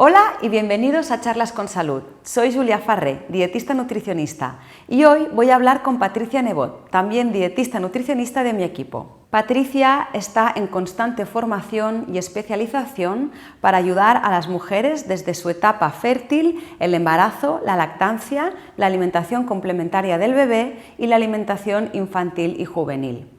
Hola y bienvenidos a Charlas con Salud. Soy Julia Farré, dietista nutricionista, y hoy voy a hablar con Patricia Nebot, también dietista nutricionista de mi equipo. Patricia está en constante formación y especialización para ayudar a las mujeres desde su etapa fértil, el embarazo, la lactancia, la alimentación complementaria del bebé y la alimentación infantil y juvenil.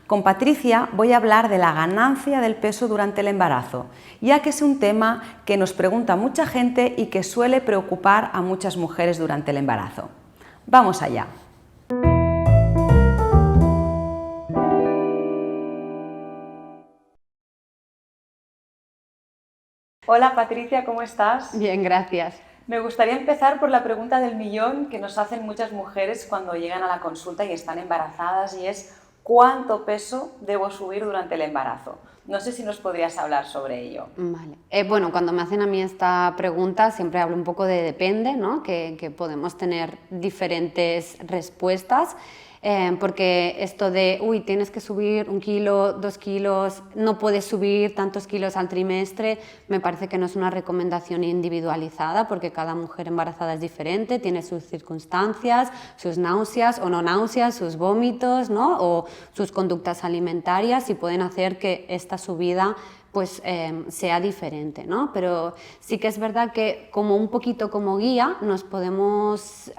Con Patricia voy a hablar de la ganancia del peso durante el embarazo, ya que es un tema que nos pregunta mucha gente y que suele preocupar a muchas mujeres durante el embarazo. ¡Vamos allá! Hola Patricia, ¿cómo estás? Bien, gracias. Me gustaría empezar por la pregunta del millón que nos hacen muchas mujeres cuando llegan a la consulta y están embarazadas, y es ¿cuánto peso debo subir durante el embarazo? No sé si nos podrías hablar sobre ello. Vale. Bueno, cuando me hacen a mí esta pregunta siempre hablo un poco de depende, ¿no? Que podemos tener diferentes respuestas. Porque esto de, tienes que subir 1 kilo, 2 kilos, no puedes subir tantos kilos al trimestre, me parece que no es una recomendación individualizada, porque cada mujer embarazada es diferente, tiene sus circunstancias, sus náuseas o no náuseas, sus vómitos, ¿no? O sus conductas alimentarias, y pueden hacer que esta subida pues sea diferente, ¿no? Pero sí que es verdad que como un poquito como guía nos podemos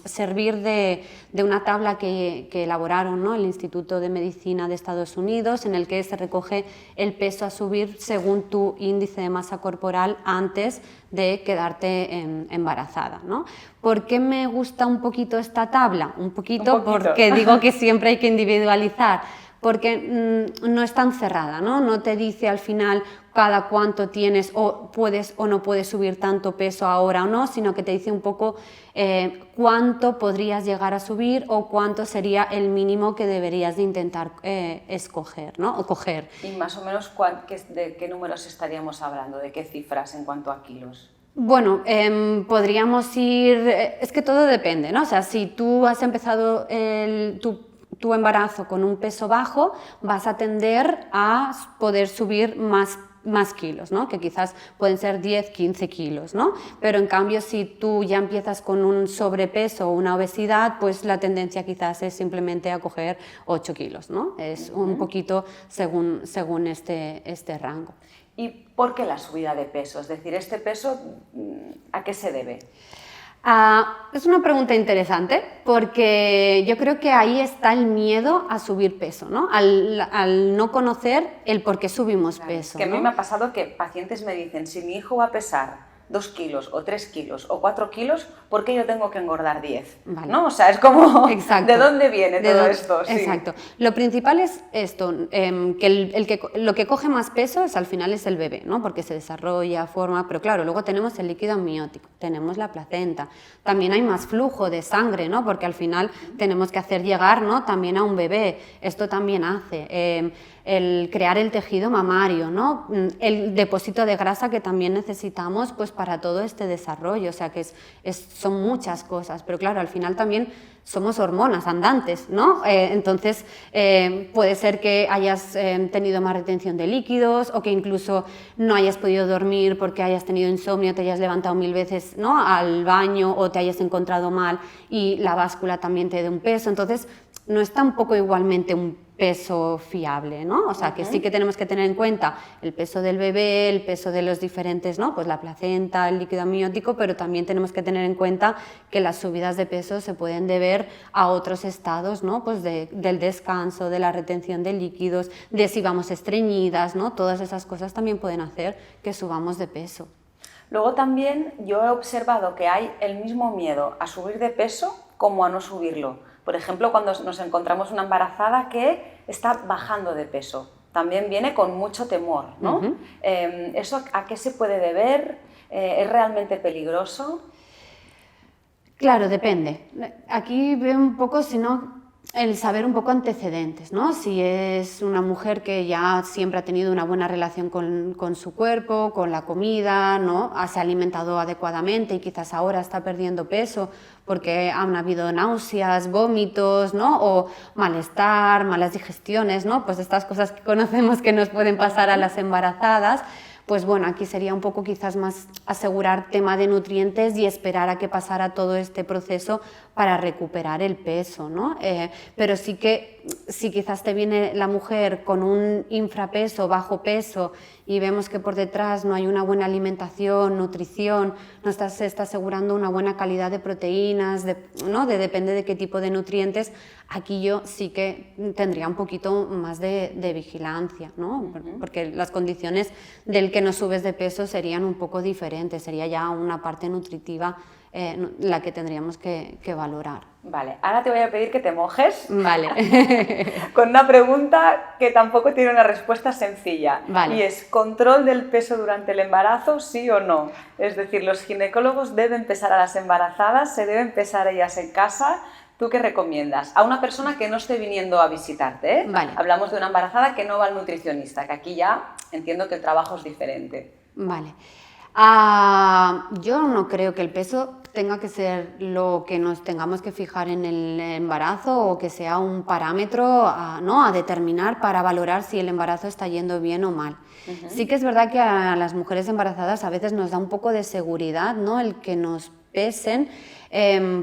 servir de una tabla que elaboraron, ¿no? El Instituto de Medicina de Estados Unidos, en el que se recoge el peso a subir según tu índice de masa corporal antes de quedarte embarazada, ¿no? ¿Por qué me gusta un poquito esta tabla? Un poquito porque digo que siempre hay que individualizar. Porque no es tan cerrada, ¿no? No te dice al final cada cuánto tienes o puedes o no puedes subir tanto peso ahora o no, sino que te dice un poco cuánto podrías llegar a subir o cuánto sería el mínimo que deberías de intentar escoger, ¿no? O coger. ¿Y más o menos de qué números estaríamos hablando? ¿De qué cifras en cuanto a kilos? Bueno, podríamos ir... es que todo depende, ¿no? O sea, si tú has empezado tu embarazo con un peso bajo, vas a tender a poder subir más kilos, ¿no? Que quizás pueden ser 10, 15 kilos, ¿no? Pero en cambio, si tú ya empiezas con un sobrepeso o una obesidad, pues la tendencia quizás es simplemente a coger 8 kilos, ¿no? Es un poquito según este rango. ¿Y por qué la subida de peso? Es decir, ¿este peso a qué se debe? Es una pregunta interesante, porque yo creo que ahí está el miedo a subir peso, ¿no? Al no conocer el por qué subimos peso. Que a mí ¿no? me ha pasado que pacientes me dicen, si mi hijo va a pesar 2 kilos o 3 kilos o 4 kilos, ¿por qué yo tengo que engordar 10? Vale. ¿No? O sea, es como, exacto. ¿de dónde viene todo esto? Sí. Exacto. Lo principal es esto, que lo que coge más peso al final es el bebé, ¿no? Porque se desarrolla, forma, pero claro, luego tenemos el líquido amniótico, tenemos la placenta, también hay más flujo de sangre, ¿no? Porque al final tenemos que hacer llegar, ¿no? También a un bebé, esto también hace... el crear el tejido mamario, ¿no? El depósito de grasa que también necesitamos pues, para todo este desarrollo, o sea que son muchas cosas, pero claro, al final también somos hormonas andantes, ¿no? Entonces puede ser que hayas tenido más retención de líquidos o que incluso no hayas podido dormir porque hayas tenido insomnio, te hayas levantado 1000 veces, ¿no? Al baño o te hayas encontrado mal y la báscula también te dé un peso, entonces no es tampoco igualmente un peso fiable, ¿no? O sea, que sí que tenemos que tener en cuenta el peso del bebé, el peso de los diferentes, ¿no? Pues la placenta, el líquido amniótico, pero también tenemos que tener en cuenta que las subidas de peso se pueden deber a otros estados, ¿no? Pues del descanso, de la retención de líquidos, de si vamos estreñidas, ¿no? Todas esas cosas también pueden hacer que subamos de peso. Luego también yo he observado que hay el mismo miedo a subir de peso como a no subirlo. Por ejemplo, cuando nos encontramos una embarazada que está bajando de peso, también viene con mucho temor, ¿no? ¿Eso a qué se puede deber? ¿Es realmente peligroso? Claro, depende. Aquí veo un poco, el saber un poco antecedentes, ¿no? Si es una mujer que ya siempre ha tenido una buena relación con su cuerpo, con la comida, ¿no? Se ha alimentado adecuadamente y quizás ahora está perdiendo peso porque han habido náuseas, vómitos, ¿no? O malestar, malas digestiones, ¿no? Pues estas cosas que conocemos que nos pueden pasar a las embarazadas, pues bueno, aquí sería un poco quizás más asegurar tema de nutrientes y esperar a que pasara todo este proceso para recuperar el peso, ¿no? Pero sí que si quizás te viene la mujer con un infrapeso, bajo peso, y vemos que por detrás no hay una buena alimentación, nutrición, no se está asegurando una buena calidad de proteínas, ¿no? Depende de qué tipo de nutrientes, aquí yo sí que tendría un poquito más de vigilancia, ¿no? Porque las condiciones del que no subes de peso serían un poco diferentes, sería ya una parte nutritiva la que tendríamos que valorar. Vale, ahora te voy a pedir que te mojes. Vale. Con una pregunta que tampoco tiene una respuesta sencilla. Vale. Y es, ¿control del peso durante el embarazo, sí o no? Es decir, ¿los ginecólogos deben pesar a las embarazadas? ¿Se deben pesar ellas en casa? ¿Tú qué recomiendas? A una persona que no esté viniendo a visitarte, ¿eh? Vale. Hablamos de una embarazada que no va al nutricionista, que aquí ya entiendo que el trabajo es diferente. Vale. Yo no creo que el peso tenga que ser lo que nos tengamos que fijar en el embarazo o que sea un parámetro ¿no? a determinar para valorar si el embarazo está yendo bien o mal. Sí que es verdad que a las mujeres embarazadas a veces nos da un poco de seguridad, ¿no? El que nos pesen,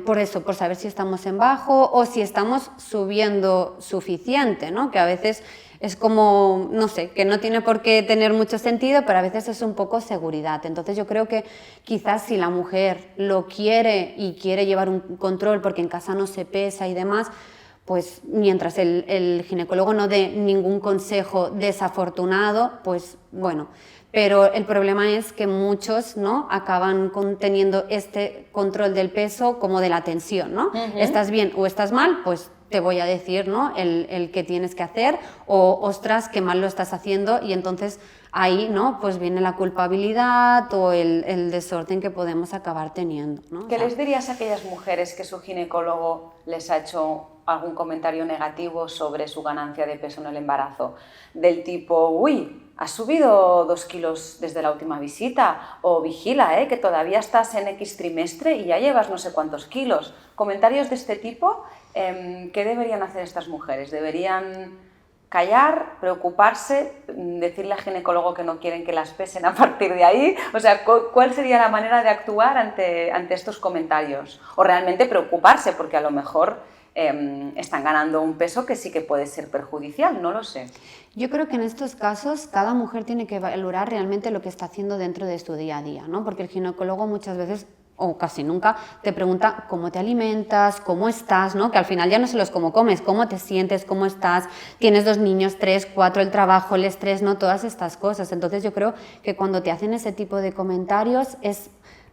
por eso, por saber si estamos en bajo o si estamos subiendo suficiente, ¿no? Que a veces es como, no sé, que no tiene por qué tener mucho sentido, pero a veces es un poco seguridad. Entonces yo creo que quizás si la mujer lo quiere y quiere llevar un control porque en casa no se pesa y demás, pues mientras el ginecólogo no dé ningún consejo desafortunado, pues bueno. Pero el problema es que muchos, ¿no? acaban teniendo este control del peso como de la tensión, ¿no? ¿Estás bien o estás mal? Pues te voy a decir, ¿no? el que tienes que hacer, o ostras, qué mal lo estás haciendo, y entonces ahí, ¿no? pues viene la culpabilidad o el desorden que podemos acabar teniendo, ¿no? ¿Qué les dirías a aquellas mujeres que su ginecólogo les ha hecho algún comentario negativo sobre su ganancia de peso en el embarazo? Del tipo, uy, has subido 2 kilos desde la última visita, o vigila, que todavía estás en X trimestre y ya llevas no sé cuántos kilos. Comentarios de este tipo, ¿qué deberían hacer estas mujeres? ¿Deberían callar, preocuparse, decirle al ginecólogo que no quieren que las pesen a partir de ahí? O sea, ¿cuál sería la manera de actuar ante estos comentarios? O realmente preocuparse, porque a lo mejor están ganando un peso que sí que puede ser perjudicial, no lo sé. Yo creo que en estos casos cada mujer tiene que valorar realmente lo que está haciendo dentro de su día a día, ¿no? Porque el ginecólogo muchas veces, o casi nunca, te pregunta cómo te alimentas, cómo estás, ¿no? Que al final ya no solo es cómo comes, cómo te sientes, cómo estás, tienes 2 niños, 3, 4, el trabajo, el estrés, ¿no? Todas estas cosas. Entonces yo creo que cuando te hacen ese tipo de comentarios es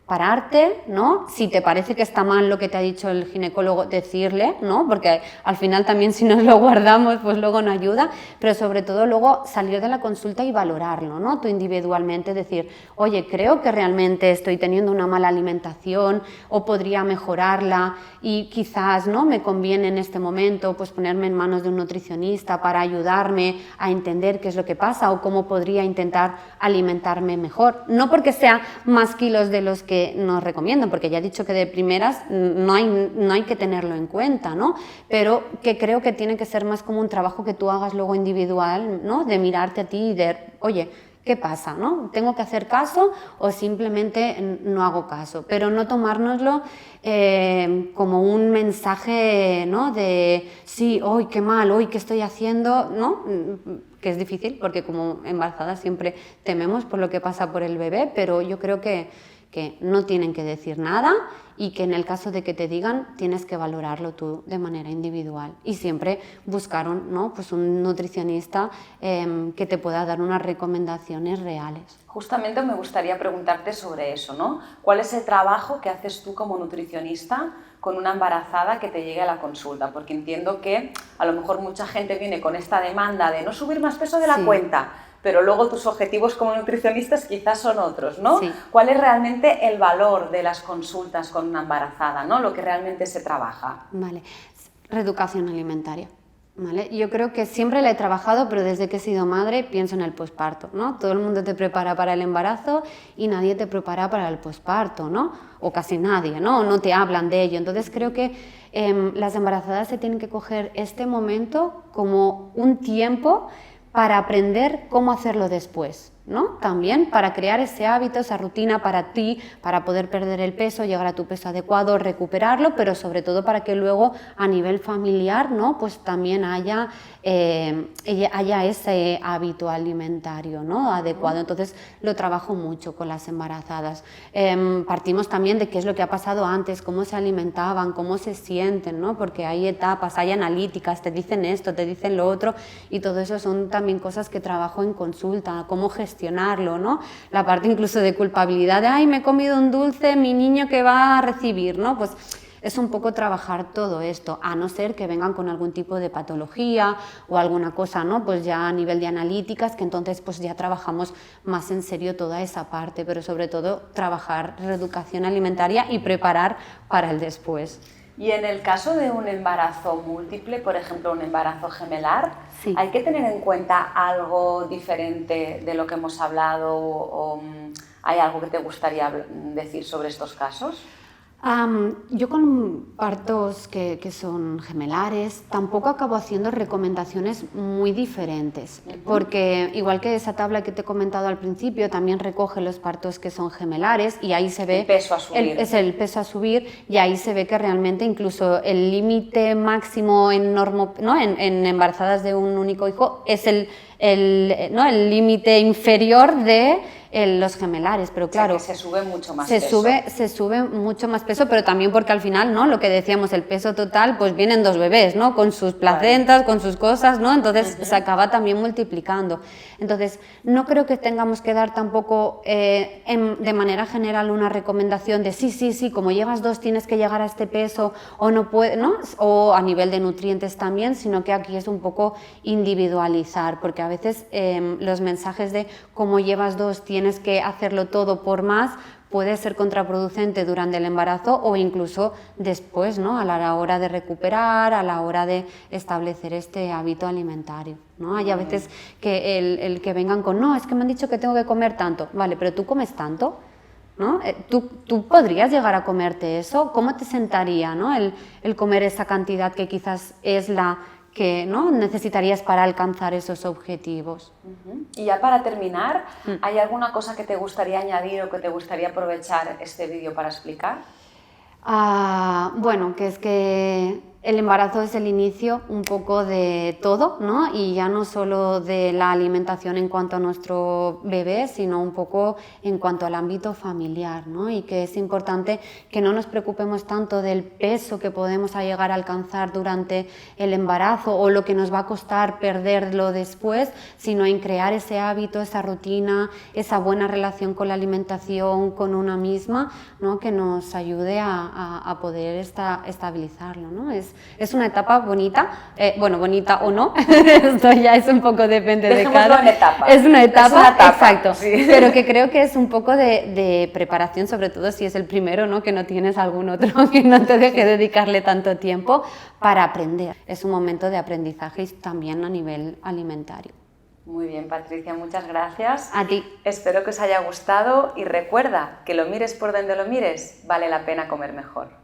pararte, ¿no? Si te parece que está mal lo que te ha dicho el ginecólogo, decirle, ¿no? Porque al final también si nos lo guardamos, pues luego no ayuda, pero sobre todo luego salir de la consulta y valorarlo, ¿no? Tú individualmente decir, oye, creo que realmente estoy teniendo una mala alimentación o podría mejorarla y quizás, ¿no? Me conviene en este momento pues ponerme en manos de un nutricionista para ayudarme a entender qué es lo que pasa o cómo podría intentar alimentarme mejor. No porque sea más kilos de los que nos recomiendan, porque ya he dicho que de primeras no hay que tenerlo en cuenta, ¿no? Pero que creo que tiene que ser más como un trabajo que tú hagas luego individual, ¿no? De mirarte a ti y de, oye, ¿qué pasa? ¿No? ¿Tengo que hacer caso o simplemente no hago caso? Pero no tomárnoslo como un mensaje, ¿no? De sí, hoy qué mal, hoy qué estoy haciendo, ¿no? Que es difícil porque como embarazada siempre tememos por lo que pasa por el bebé, pero yo creo que no tienen que decir nada y que en el caso de que te digan tienes que valorarlo tú de manera individual y siempre buscar pues un nutricionista que te pueda dar unas recomendaciones reales. Justamente me gustaría preguntarte sobre eso, ¿no? ¿Cuál es el trabajo que haces tú como nutricionista con una embarazada que te llegue a la consulta? Porque entiendo que a lo mejor mucha gente viene con esta demanda de no subir más peso de la cuenta, pero luego tus objetivos como nutricionistas quizás son otros, ¿no? Sí. ¿Cuál es realmente el valor de las consultas con una embarazada, ¿no? Lo que realmente se trabaja. Vale, reeducación alimentaria. ¿Vale? Yo creo que siempre la he trabajado, pero desde que he sido madre pienso en el posparto, ¿no? Todo el mundo te prepara para el embarazo y nadie te prepara para el posparto, ¿no? O casi nadie, ¿no? No te hablan de ello. Entonces creo que las embarazadas se tienen que coger este momento como un tiempo para aprender cómo hacerlo después. ¿no? También para crear ese hábito, esa rutina para ti, para poder perder el peso, llegar a tu peso adecuado, recuperarlo, pero sobre todo para que luego a nivel familiar, ¿no? Pues también haya ese hábito alimentario, ¿no? Adecuado. Entonces lo trabajo mucho con las embarazadas. Partimos también de qué es lo que ha pasado antes, cómo se alimentaban, cómo se sienten, ¿no? Porque hay etapas, hay analíticas, te dicen esto, te dicen lo otro, y todo eso son también cosas que trabajo en consulta, cómo gestionarlo, ¿no? La parte incluso de culpabilidad de, ay, me he comido un dulce, mi niño que va a recibir, ¿no? Pues es un poco trabajar todo esto, a no ser que vengan con algún tipo de patología o alguna cosa, ¿no? Pues ya a nivel de analíticas, que entonces pues ya trabajamos más en serio toda esa parte, pero sobre todo trabajar reeducación alimentaria y preparar para el después. Y en el caso de un embarazo múltiple, por ejemplo, un embarazo gemelar, sí. ¿Hay que tener en cuenta algo diferente de lo que hemos hablado o hay algo que te gustaría decir sobre estos casos? Yo con partos que son gemelares tampoco acabo haciendo recomendaciones muy diferentes, porque igual que esa tabla que te he comentado al principio también recoge los partos que son gemelares y ahí se ve el peso a subir. Es el peso a subir y ahí se ve que realmente incluso el límite máximo en embarazadas de un único hijo es el límite inferior de los gemelares, pero claro, o sea, que se sube mucho más peso. Se sube mucho más peso, pero también porque al final, ¿no? Lo que decíamos, el peso total, pues vienen dos bebés, ¿no? Con sus placentas, con sus cosas, ¿no? Entonces se acaba también multiplicando. Entonces, no creo que tengamos que dar tampoco de manera general una recomendación de sí, como llevas 2 tienes que llegar a este peso o no puede, ¿no? O a nivel de nutrientes también, sino que aquí es un poco individualizar, porque a veces los mensajes de como llevas 2 tienes que hacerlo todo por más, puede ser contraproducente durante el embarazo o incluso después, ¿no? A la hora de recuperar, a la hora de establecer este hábito alimentario, ¿no? Hay a veces que el que vengan con, no, es que me han dicho que tengo que comer tanto, vale, pero tú comes tanto, ¿no? ¿Tú podrías llegar a comerte eso? ¿Cómo te sentaría, ¿no? el comer esa cantidad que quizás es la que, ¿no? necesitarías para alcanzar esos objetivos? Y ya para terminar, ¿hay alguna cosa que te gustaría añadir o que te gustaría aprovechar este vídeo para explicar? Bueno, que es que el embarazo es el inicio un poco de todo, ¿no? Y ya no solo de la alimentación en cuanto a nuestro bebé, sino un poco en cuanto al ámbito familiar, ¿no? Y que es importante que no nos preocupemos tanto del peso que podemos llegar a alcanzar durante el embarazo o lo que nos va a costar perderlo después, sino en crear ese hábito, esa rutina, esa buena relación con la alimentación, con una misma, ¿no? Que nos ayude a poder estabilizarlo, ¿no? Es una etapa bonita, bueno, bonita o no, esto ya es un poco depende de cada... Es una etapa, exacto, sí. Pero que creo que es un poco de preparación, sobre todo si es el primero, ¿no? Que no tienes algún otro que no te deje dedicarle tanto tiempo para aprender. Es un momento de aprendizaje también a nivel alimentario. Muy bien, Patricia, muchas gracias. A ti. Espero que os haya gustado y recuerda que lo mires por donde lo mires, vale la pena comer mejor.